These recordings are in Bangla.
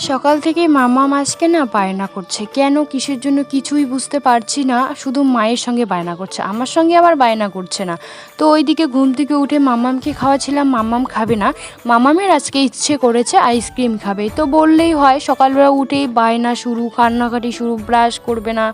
সকাল থেকে মাম্মাম আজকে না বায়না করছে, কেন কিসের জন্য কিছুই বুঝতে পারছি না। শুধু মায়ের সঙ্গে বায়না করছে, আমার সঙ্গে আবার বায়না করছে না। তো ওইদিকে ঘুম থেকে উঠে মাম্মামকে খাওয়াছিলাম, মাম্মাম খাবে না। মাম্মামের আজকে ইচ্ছে করেছে আইসক্রিম খাবে, তো বললেই হয়। সকালবেলা উঠেই বায়না শুরু, কান্নাকাটি শুরু, ব্রাশ করবে না।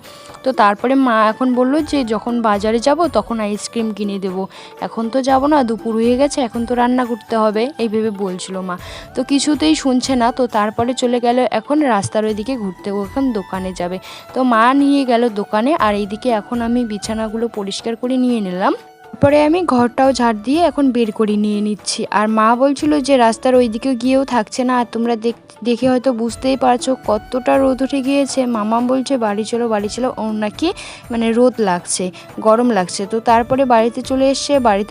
তো তারপরে মা এখন বললো যে যখন বাজারে যাব তখন আইসক্রিম কিনে দেবো, এখন তো যাব না, দুপুর হয়ে গেছে, এখন তো রান্না করতে হবে, এই ভেবে বলছিল মা। তো কিছুতেই শুনছে না। তো তারপরে চলে গেল এখন রাস্তার ওইদিকে ঘুরতে, এখন দোকানে যাবে। তো মা নিয়ে গেল দোকানে, আর এইদিকে এখন আমি বিছানাগুলো পরিষ্কার করে নিয়ে নিলাম। তারপরে আমি ঘরটাও ঝাড় দিয়ে এখন বের করে নিয়ে নিচ্ছি। আর মা বলছিল যে রাস্তার ওইদিকে গিয়েও থাকছে না, আর তোমরা দেখে হয়তো বুঝতেই পারছো কতটা রোদ উঠে গিয়েছে। মামা বলছে বাড়ি চলো বাড়ি চলো, ওর নাকি মানে রোদ লাগছে, গরম লাগছে। তো তারপরে বাড়িতে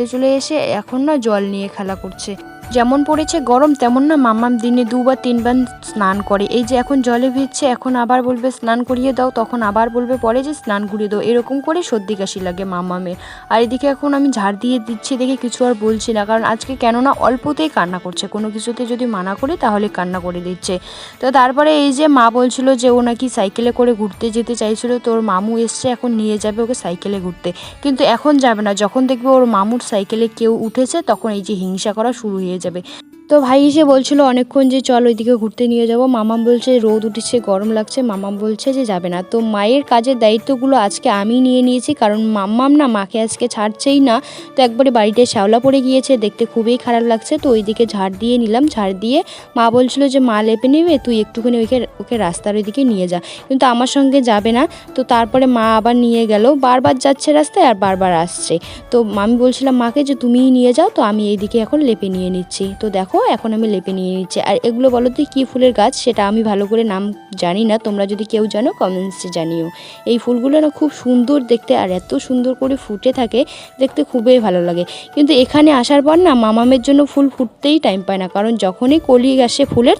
চলে এসে এখন না জল নিয়ে খেলা করছে। যেমন পড়েছে গরম, তেমন না মাম্মাম দিনে 2 বা 3 বার স্নান করে। এই যে এখন জলে ভিজছে, এখন আবার বলবে স্নান করিয়ে দাও, তখন আবার বলবে পরে যে স্নান করিয়ে দাও, এরকম করে সর্দি কাশি লাগে মাম্মামের। আর এদিকে এখন আমি ঝাড় দিয়ে দিচ্ছি দেখে কিছু আর বলছি না, কারণ আজকে কেননা অল্পতেই কান্না করছে, কোনো কিছুতে যদি মানা করি তাহলে কান্না করে দিচ্ছে। তো তারপরে এই যে মা বলছিল যে ও নাকি সাইকেলে করে ঘুরতে যেতে চাইছিল, তো ওর মামু এসছে, এখন নিয়ে যাবে ওকে সাইকেলে ঘুরতে। কিন্তু এখন যাবে না, যখন দেখবে ওর মামুর সাইকেলে কেউ উঠেছে তখন এই যে হিংসা করা শুরু হয়ে যাবে। তো ভাই এসে বলছিল অনেকক্ষণ যে চল ওইদিকে ঘুরতে নিয়ে যাব। মামাম বলছে রোদ উঠেছে, গরম লাগছে, মামাম বলছে যে যাবে না। তো মায়ের কাজের দায়িত্বগুলো আজকে আমি নিয়ে নিয়েছি, কারণ মাম্মাম না মাকে আজকে ছাড়ছেই না। তো একবারে বাড়িতে শ্যাওলা পড়ে গিয়েছে, দেখতে খুবই খারাপ লাগছে। তো ওইদিকে ঝাড় দিয়ে নিলাম, ঝাড় দিয়ে মা বলছিল যে মা লেপে নেবে, তুই একটুখানি ওকে রাস্তার ওইদিকে নিয়ে যা, কিন্তু আমার সঙ্গে যাবে না। তো তারপরে মা আবার নিয়ে গেল, বারবার যাচ্ছে রাস্তায় আর বারবার আসছে। তো আমি বলছিলাম মাকে যে তুমিই নিয়ে যাও, তো আমি এইদিকে এখন লেপে নিয়ে নিচ্ছি। তো দেখো এখন আমি লেপে নিয়ে নিচ্ছি। আর এগুলো বলো তো কী ফুলের গাছ, সেটা আমি ভালো করে নাম জানি না, তোমরা যদি কেউ জানো কমেন্টসে জানিও। এই ফুলগুলো না খুব সুন্দর দেখতে, আর এত সুন্দর করে ফুটে থাকে, দেখতে খুবই ভালো লাগে। কিন্তু এখানে আসার পর না মামামের জন্য ফুল ফুটতেই টাইম পায় না, কারণ যখনই কলি আসে ফুলের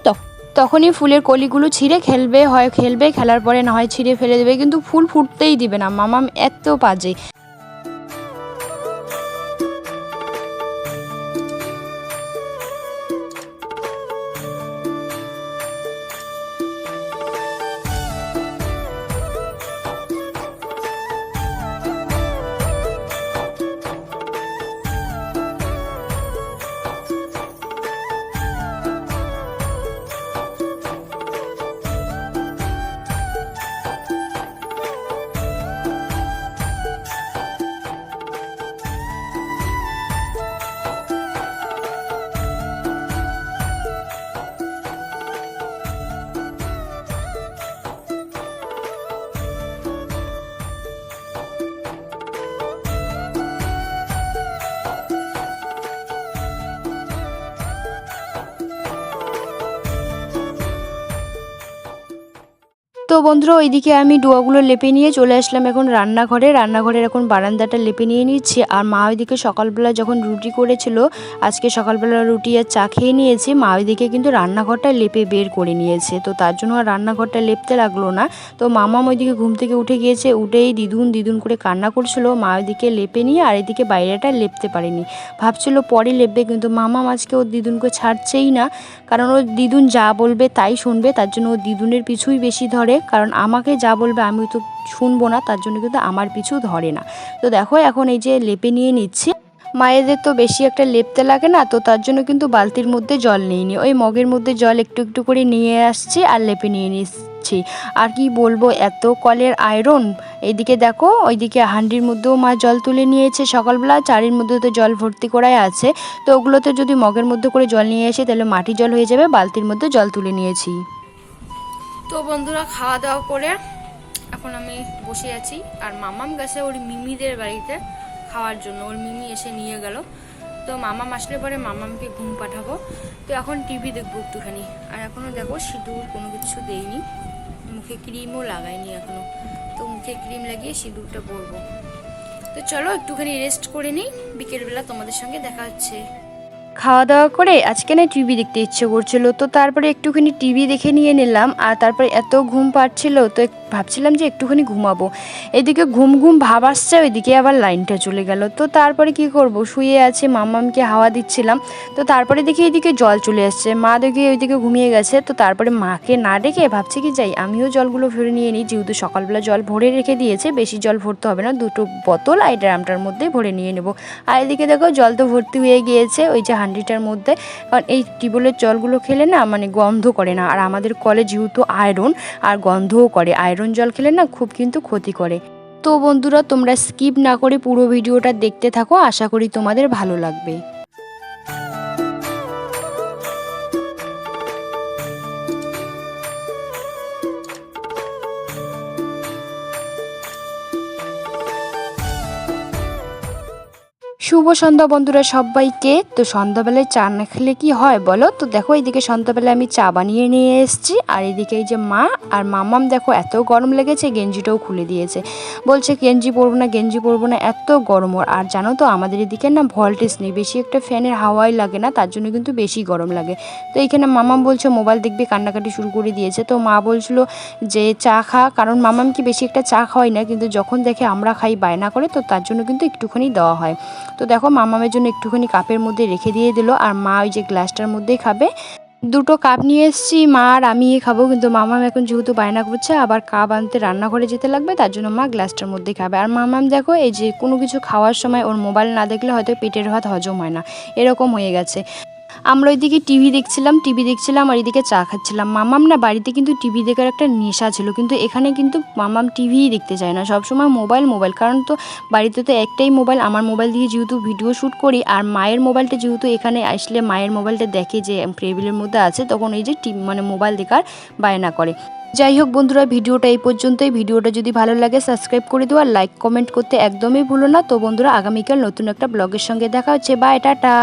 তখনই ফুলের কলিগুলো ছিঁড়ে খেলবে, খেলার পরে না হয় ছিঁড়ে ফেলে দেবে, কিন্তু ফুল ফুটতেই দিবে না। মামাম এত বাজে। তো বন্ধুরা ওইদিকে আমি ডোয়াগুলো লেপে নিয়ে চলে আসলাম এখন রান্নাঘরের এখন বারান্দাটা লেপে নিয়ে নিচ্ছি। আর মা ওইদিকে সকালবেলা যখন রুটি করেছিল, আজকে সকালবেলা রুটি আর চা খেয়ে নিয়েছি, মা ওইদিকে কিন্তু রান্নাঘরটা লেপে বের করে নিয়েছে। তো তার জন্য আর রান্নাঘরটা লেপতে লাগলো না। তো মামাম ওইদিকে ঘুম থেকে উঠে গিয়েছে, উঠেই দিদুন করে কান্না করছিল। মা ওইদিকে লেপে নিয়ে আর এদিকে বাইরেটা লেপতে পারেনি, ভাবছিল পরে লেপবে, কিন্তু মামাম আজকে ওর দিদুনকে ছাড়ছেই না, কারণ ওর দিদুন যা বলবে তাই শুনবে। তার জন্য ও দিদুনের পিছুই বেশি ধরে, কারণ আমাকে যা বলবে আমি তো শুনবো না, তার জন্য কিন্তু আমার পিছু ধরে না। তো দেখো এখন এই যে লেপে নিয়ে নিচ্ছি। মায়েদের তো বেশি একটা লেপতে লাগে না, তো তার জন্য কিন্তু বালতির মধ্যে জল নিইনি, ওই মগের মধ্যে জল একটু একটু করে নিয়ে আসছি আর লেপে নিয়ে নিচ্ছি। আর কি বলবো, এত কলের আয়রন। এইদিকে দেখো ওইদিকে হাঁডির মধ্যেও মা জল তুলে নিয়েছে সকালবেলা, চারির মধ্যে তো জল ভর্তি করাই আছে। তো ওগুলোতে যদি মগের মধ্যে করে জল নিয়ে আসি তাহলে মাটি জল হয়ে যাবে, বালতির মধ্যে জল তুলে নিয়েছি। তো বন্ধুরা খাওয়া দাওয়া করে এখন আমি বসে আছি, আর মামাম গেছে ওর মিমিদের বাড়িতে খাওয়ার জন্য, ওর মিমি এসে নিয়ে গেল। তো মামাম আসলে পরে মামামকে ঘুম পাঠাবো। তো এখন টিভি দেখবো একটুখানি। আর এখনও দেখো সিঁদুর কোনো কিছু দেইনি, মুখে ক্রিমও লাগাইনি এখনও। তো মুখে ক্রিম লাগিয়ে সিঁদুরটা পরবো। তো চলো একটুখানি রেস্ট করে নিই, বিকেলবেলা তোমাদের সঙ্গে দেখা হচ্ছে। খাওয়া দাওয়া করে আজকে না টিভি দেখতে ইচ্ছে করছিল, তো তারপরে একটুখানি টিভি দেখে নিয়ে নিলাম। আর তারপরে এত ঘুম পাচ্ছিল, তো ভাবছিলাম যে একটুখানি ঘুমাবো, এদিকে ঘুম ঘুম ভাব আসছে, ওইদিকে আবার লাইনটা চলে গেল। তো তারপরে কি করব, শুয়ে আছে, মাম্মামকে হাওয়া দিচ্ছিলাম। তো তারপরে দেখি এদিকে জল চলে আসছে, মা দেখি ওইদিকে ঘুমিয়ে গেছে। তো তারপরে মাকে না ডেকে ভাবছি কি যাই আমিও জলগুলো ভরে নিয়ে নিই, যেহেতু সকালবেলা জল ভরে রেখে দিয়েছে, বেশি জল ভরতে হবে না, 2টো বোতল এই ড্রামটার মধ্যে ভরে নিয়ে নেব। আর এদিকে দেখো জল তো ভর্তি হয়ে গিয়েছে ওই যে হাঁড়িটার মধ্যে, কারণ এই টিউবওয়েলের জলগুলো খেলে না মানে গন্ধ করে না, আর আমাদের কলে যেহেতু আয়রন আর গন্ধও করে, আয়রন জল খেলে না খুব কিন্তু ক্ষতি করে। তো বন্ধুরা তোমরা স্কিপ না করে পুরো ভিডিওটা দেখতে থাকো, আশা করি তোমাদের ভালো লাগবে। শুভ সন্ধ্যা বন্ধুরা সবাইকে। তো সন্ধ্যাবেলায় চা না খেলে কি হয় বলো? তো দেখো এইদিকে সন্ধ্যাবেলায় আমি চা বানিয়ে নিয়ে এসেছি, আর এদিকে এই যে মা আর মাম্মাম দেখো এত গরম লেগেছে গেঞ্জিটাও খুলে দিয়েছে, বলছে গেঞ্জি পরবো না, গেঞ্জি পরবো না, এত গরম ওর। আর জানো তো আমাদের এদিকে না ভোল্টেজ নেই, বেশি একটা ফ্যানের হাওয়াই লাগে না, তার জন্য কিন্তু বেশি গরম লাগে। তো এইখানে মাম্মাম বলছে মোবাইল দেখবে, কান্নাকাটি শুরু করে দিয়েছে। তো মা বলছিল যে চা খা, কারণ মাম্মাম কি বেশি একটা চা খাওয়াই না, কিন্তু যখন দেখে আমরা খাই বায়না করে, তো তার জন্য কিন্তু একটুখানি দেওয়া হয়। তো দেখো মামামের জন্য একটুখানি কাপের মধ্যে রেখে দিয়ে দিল, আর মা ওই যে গ্লাসটার মধ্যেই খাবে। 2টো কাপ নিয়ে এসেছি, মা আর আমি খাবো, কিন্তু মামাম এখন যেহেতু বায়না করছে আবার কাপ আনতে রান্নাঘরে যেতে লাগবে, তার জন্য মা গ্লাসটার মধ্যেই খাবে। আর মামাম দেখো এই যে কোনো কিছু খাওয়ার সময় ওর মোবাইল না দেখলে হয়তো পেটের ভাত হজম হয় না, এরকম হয়ে গেছে। আমরা ওইদিকে টিভি দেখছিলাম আর এদিকে চা খাচ্ছিলাম। মামাম না বাড়িতে কিন্তু টিভি দেখার একটা নেশা ছিল, কিন্তু এখানে কিন্তু মামাম টিভিই দেখতে চায় না, সবসময় মোবাইল। কারণ তো বাড়িতে তো একটাই মোবাইল, আমার মোবাইল দিয়ে যেহেতু ভিডিও শ্যুট করি, আর মায়ের মোবাইলটা যেহেতু এখানে আসলে মায়ের মোবাইলটা দেখে যে টেবিলের মধ্যে আছে, তখন এই যে মানে মোবাইল দেখার বায়না করে। যাই হোক বন্ধুরা, ভিডিওটা এই পর্যন্তই। ভিডিওটা যদি ভালো লাগে সাবস্ক্রাইব করে দিও, আর লাইক কমেন্ট করতে একদমই ভুলো না। তো বন্ধুরা আগামীকাল নতুন একটা ব্লগের সঙ্গে দেখা হচ্ছে, বাই, টাটা।